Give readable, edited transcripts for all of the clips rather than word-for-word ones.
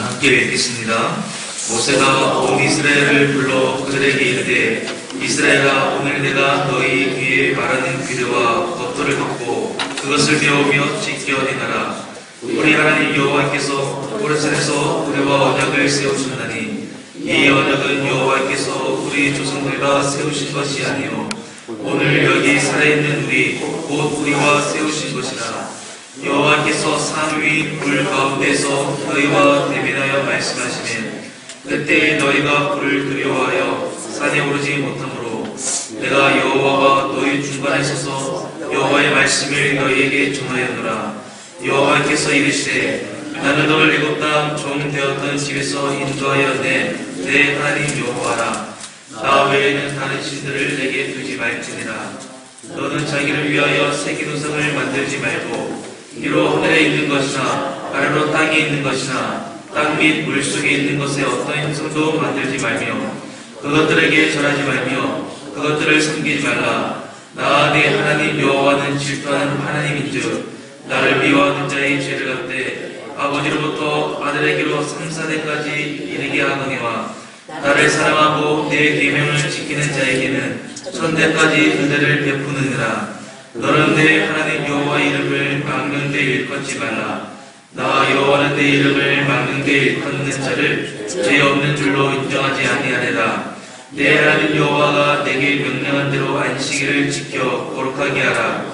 함께 읽겠습니다. 모세가 온 이스라엘을 불러 그들에게 이르되 이스라엘아 오늘 내가 너희 귀에 말하는 규례와 법도를 듣고 그것을 배우며 지켜 행하라. 우리 하나님 여호와께서 호레산에서 우리와 언약을 세우셨나니 이 언약은 여호와께서 우리 조상들과 세우신 것이 아니요 오늘 여기 살아있는 우리 곧 우리와 세우신 것이라. 여호와께서 산 위 불 가운데서 너희와 대면하여 말씀하시면 그때 너희가 불을 두려워하여 산에 오르지 못하므로 내가 여호와가 너희 중간에 서서 여호와의 말씀을 너희에게 전하였노라. 여호와께서 이르시되 나는 너를 애굽 땅 종 되었던 집에서 인도하여 내 하나님 여호와라. 나 외에는 다른 신들을 내게 두지 말지니라. 너는 자기를 위하여 새긴 우상을 만들지 말고 비록 하늘에 있는 것이나 아래로 땅에 있는 것이나 땅 및 물속에 있는 것에 어떤 형상도 만들지 말며 그것들에게 절하지 말며 그것들을 섬기지 말라. 나 내 하나님 여호와는 질투하는 하나님인즉 나를 미워하는 자의 죄를 갚되 아버지로부터 아들에게로 3,4대까지 이르게 하거니와 나를 사랑하고 내 계명을 지키는 자에게는 1,000대까지 은혜를 베푸느니라. 너는 내 하나님 여호와의 이름을 망령되이 일컫지 말라. 나 여호와는 내 이름을 망령되이 일컫는 자를 죄 없는 줄로 인정하지 아니하리라. 내 하나님 여호와가 내게 명령한 대로 안식일을 지켜 거룩하게 하라.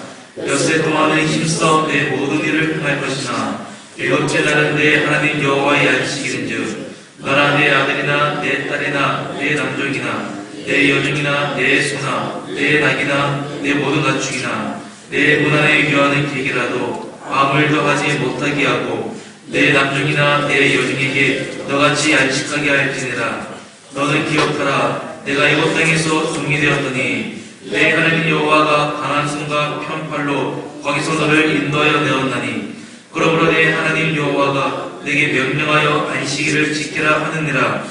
엿새 동안은 힘써 내 모든 일을 행할 것이나 일곱째 날은 내 하나님 여호와의 안식일인즉 너나 내 아들이나 내 딸이나 내 남종이나 내 여종이나 내 소나 내 낙이나 내 모든 가축이나 내 문 안에 유하는 객이라도 아무 일도 하지 못하게 하고 내 남종이나 내 여종에게 너같이 안식하게 할지니라. 너는 기억하라. 내가 이곳 땅에서 종이 되었더니 내 하나님 여호와가 강한 손과 편팔로 거기서 너를 인도하여 내었나니 그러므로 내 하나님 여호와가 내게 명령하여 안식일을 지키라 하느니라.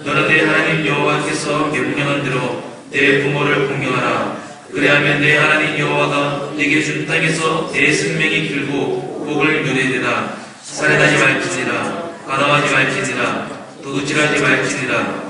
너는 내 하나님 여호와께서 명령한 대로 내 부모를 공경하라. 그래야면 내 하나님 여호와가 내게 준 땅에서 내 생명이 길고 복을 누리리라. 살인하지 말지니라. 가담하지 말지니라. 도둑질하지 말지니라.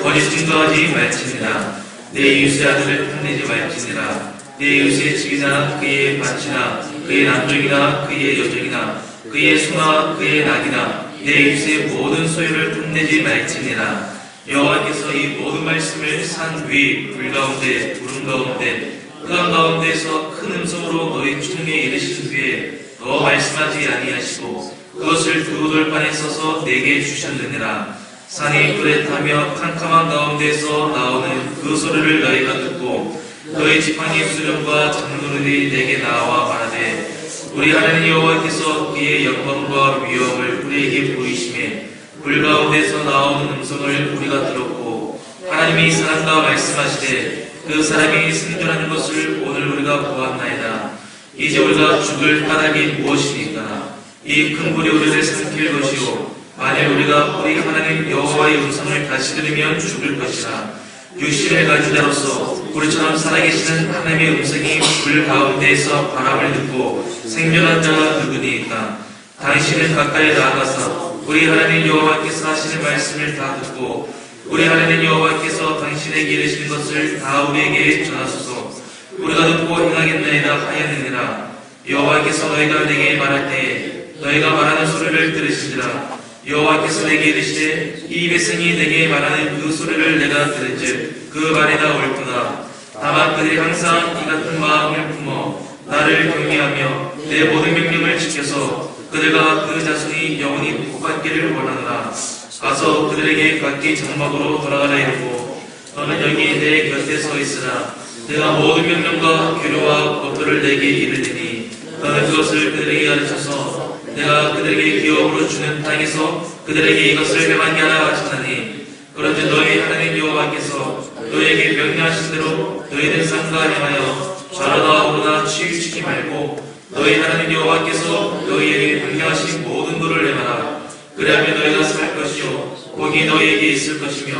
거짓 증거하지 말지니라. 내 이웃의 아들을 탐내지 말지니라. 내 이웃의 집이나 그의 밭이나 그의 남종이나 그의 여종이나 그의 소나 그의 낙이나 내 이웃의 모든 소유를 탐내지 말지니라. 여호와께서 이 모든 말씀을 산 위, 불 가운데, 구름 가운데, 흑암 가운데서 큰 음성으로 너희 총리에 이르신 후에 더 말씀하지 아니하시고 그것을 두 돌판에 써서 내게 주셨느니라. 산이 불에 타며 캄캄한 가운데서 나오는 그 소리를 너희가 듣고 너희 지팡이 수령과 장로들이 내게 나와 말하되 우리 하나님 여호와께서 그의 영광과 위엄을 우리에게 보이심에 불 가운데서 나오는 음성을 우리가 들었고 하나님이 사람과 말씀하시되 그 사람이 생존하는 것을 오늘 우리가 보았나이다. 이제 우리가 죽을 까닭이 무엇이니까? 이 큰 불이 우리를 삼킬 것이요 만일 우리가 우리 하나님 여호와의 음성을 다시 들으면 죽을 것이라. 육신을 가진 자로서 우리처럼 살아계시는 하나님의 음성이 불 가운데에서 바람을 듣고 생존한 자가 누구니까? 당신은 가까이 나아가서 우리 하나님 여호와께서 하시는 말씀을 다 듣고 우리 하나님 여호와께서 당신에게 이르시는 것을 다 우리에게 전하소서. 우리가 듣고 행하겠나이다 하였느니라. 여호와께서 너희가 내게 말할 때에 너희가 말하는 소리를 들으시니라. 여호와께서 내게 이르시되 이 백성이 내게 말하는 그 소리를 내가 들은즉 그 말이 다 옳구나. 다만 그들이 항상 이 같은 마음을 품어 나를 경외하며 내 모든 명령을 지켜서 그들과 그 자손이 영원히 복받기를 원하노라. 가서 그들에게 각기 장막으로 돌아가라 이르고 너는 여기 내 곁에 서 있으라. 내가 모든 명령과 규례와 법도를 내게 이르리니 너는 그것을 그들에게 가르쳐서 내가 그들에게 기업으로 주는 땅에서 그들에게 이것을 행하게 하라 하시나니 그런즉 너희 하나님 여호와께서 너희에게 명령하신 대로 너희는 상가 행하여 좌로나 우로나 치우치지 말고 너희 하나님 여호와께서 너희에게 명령하신 모든 도를 행하라. 그리하면 너희가 살 것이요 복이 너희에게 있을 것이며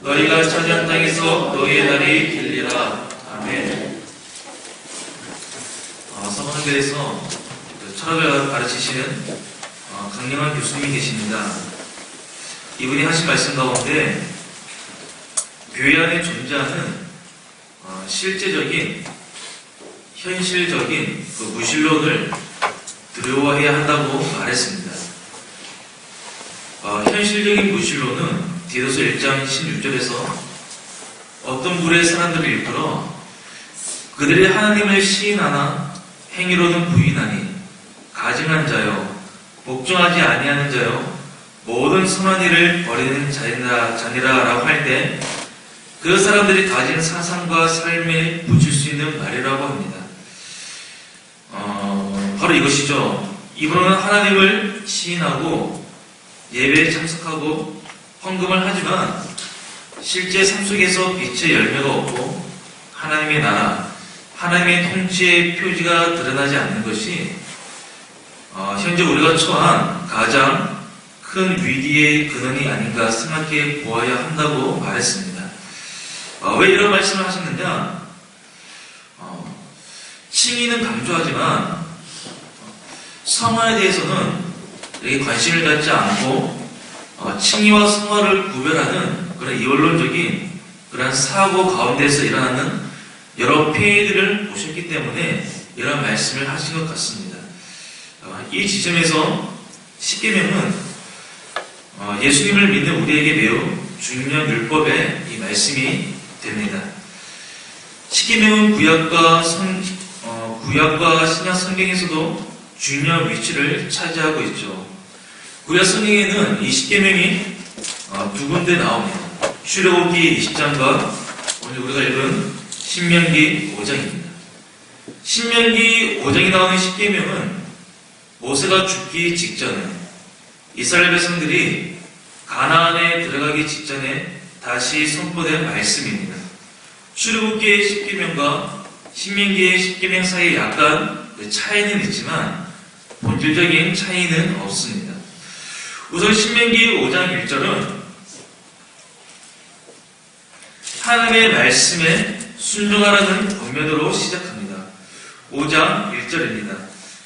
너희가 차지한 땅에서 너희의 날이 길리라. 아멘. 성경에서 철학을 가르치시는 강령한 교수님이 계십니다. 이분이 하신 말씀 가운데 교회 안에 존재하는 실제적인 현실적인 그 무신론을 두려워해야 한다고 말했습니다. 현실적인 무신론은 디도서 1장 16절에서 어떤 부류의 사람들을 일컬어 그들이 하나님을 시인하나 행위로는 부인하니 가증한 자요 복종하지 아니하는 자요 모든 선한 일을 버리는 자니라라고 할 때 그 사람들이 가진 사상과 삶에 붙일 수 있는 말이라고 합니다. 바로 이것이죠. 이분은 하나님을 시인하고 예배에 참석하고 헌금을 하지만 실제 삶 속에서 빛의 열매가 없고 하나님의 나라, 하나님의 통치의 표지가 드러나지 않는 것이 현재 우리가 처한 가장 큰 위기의 근원이 아닌가 생각해 보아야 한다고 말했습니다. 왜 이런 말씀을 하셨느냐? 칭의는 강조하지만 성화에 대해서는 이렇게 관심을 갖지 않고 칭의와 성화를 구별하는 그런 이원론적인 그런 사고 가운데서 일어나는 여러 폐해들을 보셨기 때문에 이런 말씀을 하신 것 같습니다. 이 지점에서 십계명은 예수님을 믿는 우리에게 매우 중요한 율법의 이 말씀이 됩니다. 십계명은 구약과 신약 성경에서도 중요한 위치를 차지하고 있죠. 구약 성경에는 이 십계명이 두 군데 나옵니다. 출애굽기 20장과 오늘 우리가 읽은 신명기 5장입니다. 신명기 5장에 나오는 십계명은 모세가 죽기 직전에 이스라엘 백성들이 가나안에 들어가기 직전에 다시 선포된 말씀입니다. 출애굽기의 십계명과 신명기의 십계명 사이에 약간 차이는 있지만 본질적인 차이는 없습니다. 우선 신명기 5장 1절은 하나님의 말씀에 순종하라는 권면으로 시작합니다. 5장 1절입니다.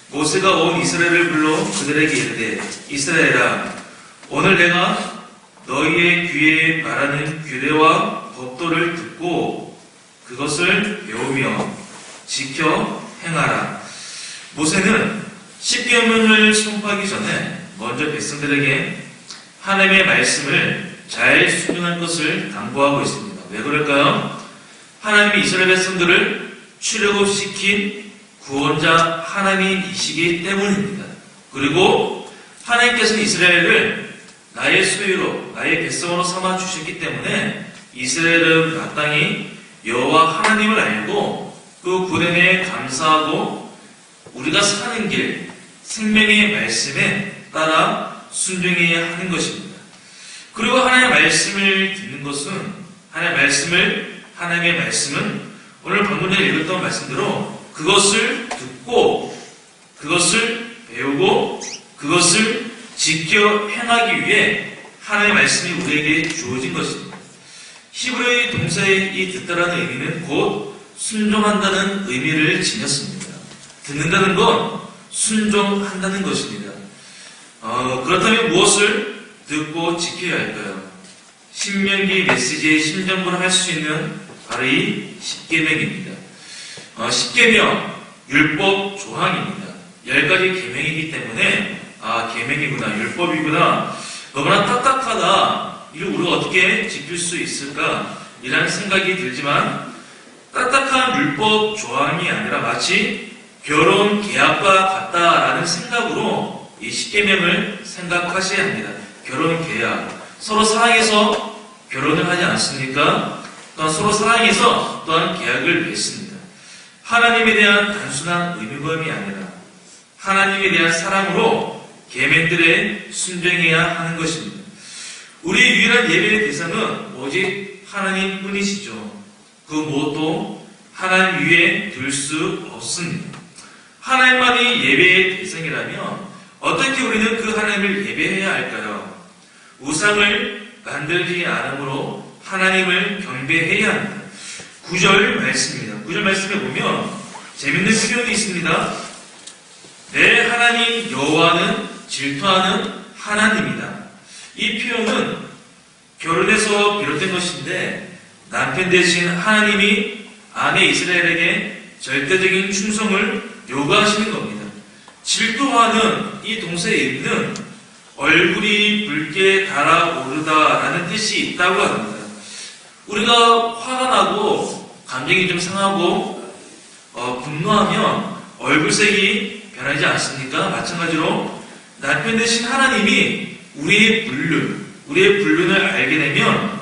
모세가 온 이스라엘을 불러 그들에게 이르되 이스라엘아 오늘 내가 너희의 귀에 말하는 규례와 법도를 듣고 그것을 배우며 지켜 행하라. 모세는 십계명을 선포하기 전에 먼저 백성들에게 하나님의 말씀을 잘 순종할 것을 당부하고 있습니다. 왜 그럴까요? 하나님이 이스라엘 백성들을 출애굽시킨 구원자 하나님이시기 때문입니다. 그리고 하나님께서는 이스라엘을 나의 소유로, 나의 백성으로 삼아 주셨기 때문에 이스라엘은 마땅히 여호와 하나님을 알고 그 구원에 감사하고 우리가 사는 길, 생명의 말씀에 따라 순종해야 하는 것입니다. 그리고 하나님의 말씀을 듣는 것은 하나님의 말씀은 오늘 방금 전에 읽었던 말씀대로 그것을 듣고 그것을 배우고 그것을 지켜 행하기 위해 하나님의 말씀이 우리에게 주어진 것입니다. 히브리어의 동사의 이 듣다라는 의미는 곧 순종한다는 의미를 지녔습니다. 듣는다는 건 순종한다는 것입니다. 그렇다면 무엇을 듣고 지켜야 할까요? 신명기 메시지의 심정부를 할 수 있는 바로 이 십계명입니다. 십계명, 율법 조항입니다. 10가지 계명이기 때문에 계명이구나, 율법이구나, 너무나 딱딱하다, 이걸 우리가 어떻게 지킬 수 있을까? 이라는 생각이 들지만 딱딱한 율법 조항이 아니라 마치 결혼 계약과 같다라는 생각으로 이 십계명을 생각하셔야 합니다. 결혼 계약, 서로 사랑해서 결혼을 하지 않습니까? 또한 서로 사랑해서 또한 계약을 맺습니다. 하나님에 대한 단순한 의무감이 아니라 하나님에 대한 사랑으로 계명들에 순종해야 하는 것입니다. 우리의 유일한 예배의 대상은 오직 하나님뿐이시죠. 그 무엇도 하나님 위에 둘 수 없습니다. 하나님만이 예배의 대상이라면 어떻게 우리는 그 하나님을 예배해야 할까요? 우상을 만들지 않으므로 하나님을 경배해야 합니다. 9절 말씀입니다. 9절 말씀에 보면 재밌는 표현이 있습니다. 내 하나님 여호와는 질투하는 하나님이다. 이 표현은 결혼에서 비롯된 것인데 남편 대신 하나님이 아내 이스라엘에게 절대적인 충성을 요구하시는 겁니다. 질투하는 이 동사의 의미는 얼굴이 붉게 달아오르다라는 뜻이 있다고 합니다. 우리가 화가 나고 감정이 좀 상하고 분노하면 얼굴색이 변하지 않습니까? 마찬가지로 남편 대신 하나님이 우리의 불륜을 알게 되면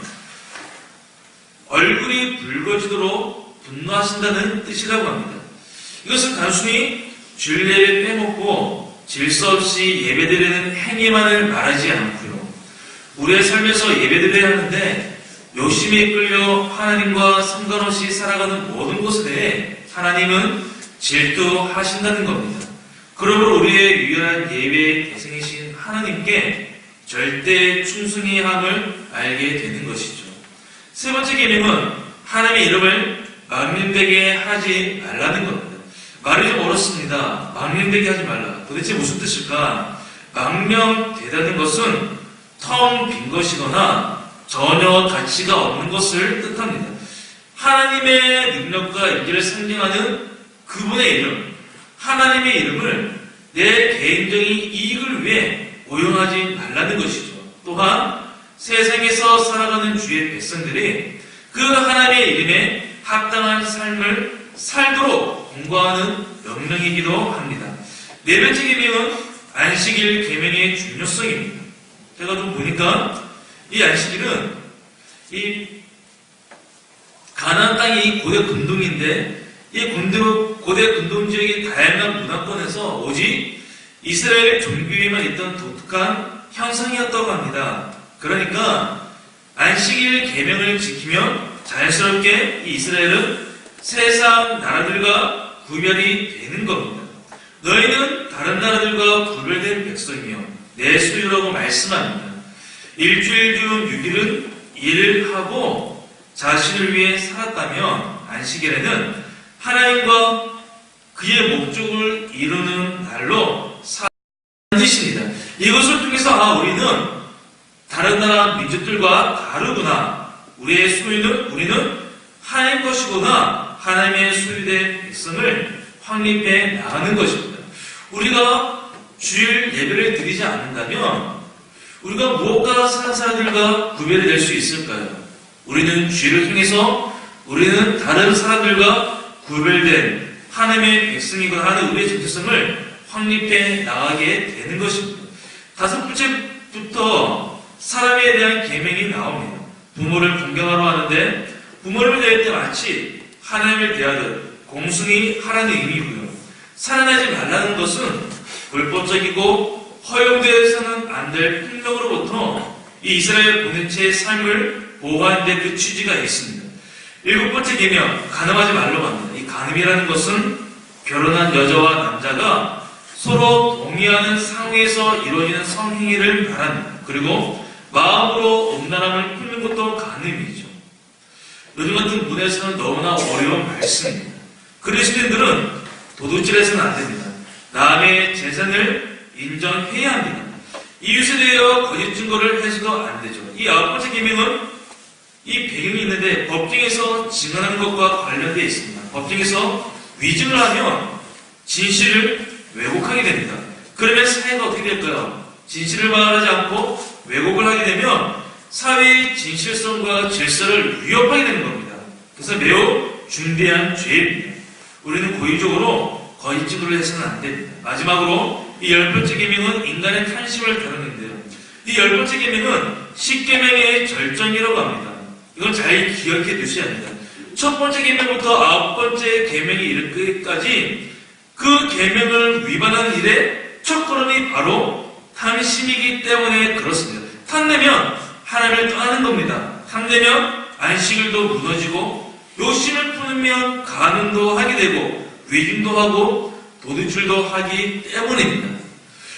얼굴이 붉어지도록 분노하신다는 뜻이라고 합니다. 이것은 단순히 주일예를 빼먹고 질서 없이 예배드리는 행위만을 말하지 않고요. 우리의 삶에서 예배드려야 하는데 욕심에 끌려 하나님과 상관없이 살아가는 모든 것에 대해 하나님은 질투하신다는 겁니다. 그러므로 우리의 유일한 예배의 대상이신 하나님께 절대 충성해야 함을 알게 되는 것이죠. 세 번째 계명은 하나님의 이름을 망령되게 하지 말라는 겁니다. 말이 좀 어렵습니다. 망령되게 하지 말라. 도대체 무슨 뜻일까? 망령되다는 것은 텅 빈 것이거나 전혀 가치가 없는 것을 뜻합니다. 하나님의 능력과 인지를 상징하는 그분의 이름, 하나님의 이름을 내 개인적인 이익을 위해 오용하지 말라는 것이죠. 또한 세상에서 살아가는 주의 백성들이 그 하나님의 이름에 합당한 삶을 살도록 공고하는 명령이기도 합니다. 네 번째 계명은 안식일 계명의 중요성입니다. 제가 좀 보니까 이 안식일은 이 가나안 땅이 고대 근동인데 이 고대 근동 지역의 다양한 문화권에서 오직 이스라엘 종교에만 있던 독특한 현상이었다고 합니다. 그러니까 안식일 계명을 지키면 자연스럽게 이 이스라엘은 세상 나라들과 구별이 되는 겁니다. 너희는 다른 나라들과 구별된 백성이며 내 소유라고 말씀합니다. 일주일 중 6일은 일을 하고 자신을 위해 살았다면 안식일에는 하나님과 그의 목적을 이루는 날로 사는 뜻입니다. 이것을 통해서 우리는 다른 나라 민족들과 다르구나. 우리는 하나님 것이구나. 하나님의 소유된 백성을 확립해 나가는 것입니다. 우리가 주일 예배를 드리지 않는다면 우리가 무엇과 사람들과 구별이 될 수 있을까요? 우리는 주일을 통해서 우리는 다른 사람들과 구별된 하나님의 백성이거나 하는 우리의 정체성을 확립해 나가게 되는 것입니다. 다섯 번째부터 사람에 대한 계명이 나옵니다. 부모를 존경하러 하는데 부모를 대할 때 마치 하나님을 대하듯 공승히 하라는 의미이고요. 살아나지 말라는 것은 불법적이고 허용되어서는 안 될 폭력으로부터 이 이스라엘 공동체의 삶을 보호하는 데 그 취지가 있습니다. 일곱 번째 계명, 간음하지 말라고 합니다. 이 간음이라는 것은 결혼한 여자와 남자가 서로 동의하는 상황에서 이루어지는 성행위를 말합니다. 그리고 마음으로 음란함을 품는 것도 간음이죠. 요즘 같은 문화에서는 너무나 어려운 말씀입니다. 그리스도인들은 도둑질해서는 안 됩니다. 남의 재산을 인정해야 합니다. 이웃에 대하여 거짓 증거를 해서도 안 되죠. 이 아홉 번째 계명은 이 배경이 있는데 법정에서 증언하는 것과 관련되어 있습니다. 법정에서 위증을 하면 진실을 왜곡하게 됩니다. 그러면 사회가 어떻게 될까요? 진실을 말하지 않고 왜곡을 하게 되면 사회의 진실성과 질서를 위협하게 되는 겁니다. 그래서 매우 중대한 죄입니다. 우리는 고의적으로 거짓 증거를 해서는 안 됩니다. 마지막으로 이 열 번째 계명은 인간의 탐심을 다루는데요. 이 열 번째 계명은 십계명의 절정이라고 합니다. 이건 잘 기억해 두셔야 합니다. 첫 번째 계명부터 아홉 번째 계명이 이르기까지 그 계명을 위반하는 일의 첫걸음이 바로 탐심이기 때문에 그렇습니다. 탐내면 하나님을 떠나는 겁니다. 탐내면 안식일도 무너지고 욕심을 품으면 간음도 하게 되고 위증도 하고 도둑질도 하기 때문입니다.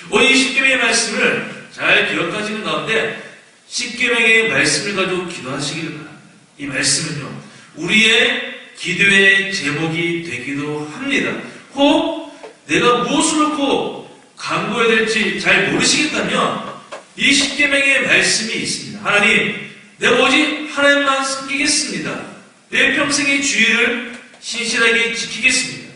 오늘 이 십계명의 말씀을 잘 기억하시는 가운데 십계명의 말씀을 가지고 기도하시길 바랍니다. 이 말씀은요 우리의 기도의 제목이 되기도 합니다. 혹 내가 무엇을 놓고 강구해야 될지 잘 모르시겠다면 이 십계명의 말씀이 있습니다. 하나님, 내가 오직 하나님만 섬기겠습니다. 내 평생의 주의를 신실하게 지키겠습니다.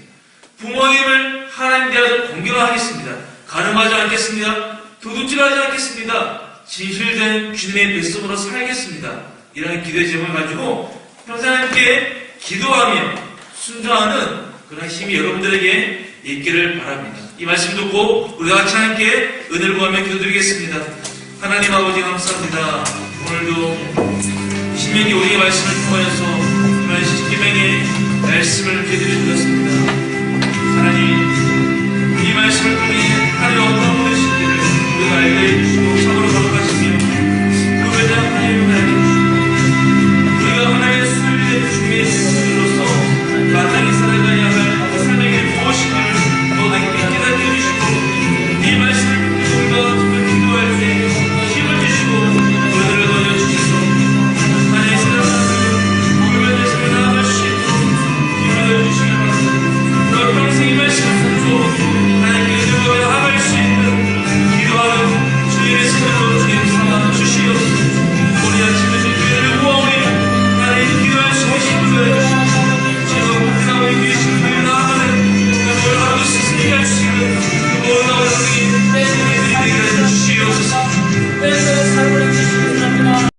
부모님을 하나님 대하여 공경하겠습니다. 가늠하지 않겠습니다. 도둑질하지 않겠습니다. 진실된 주님의 뱃속으로 살겠습니다. 이런 기도의 제목을 가지고 평생 함께 기도하며 순종하는 그런 힘이 여러분들에게 있기를 바랍니다. 이 말씀 듣고 우리 같이 함께 은혜를 구하며 기도드리겠습니다. 하나님 아버지 감사합니다. 오늘도 신명기 5장의 말씀을 통하여서 이만 십계명의 말씀을 기도해 주셨습니다.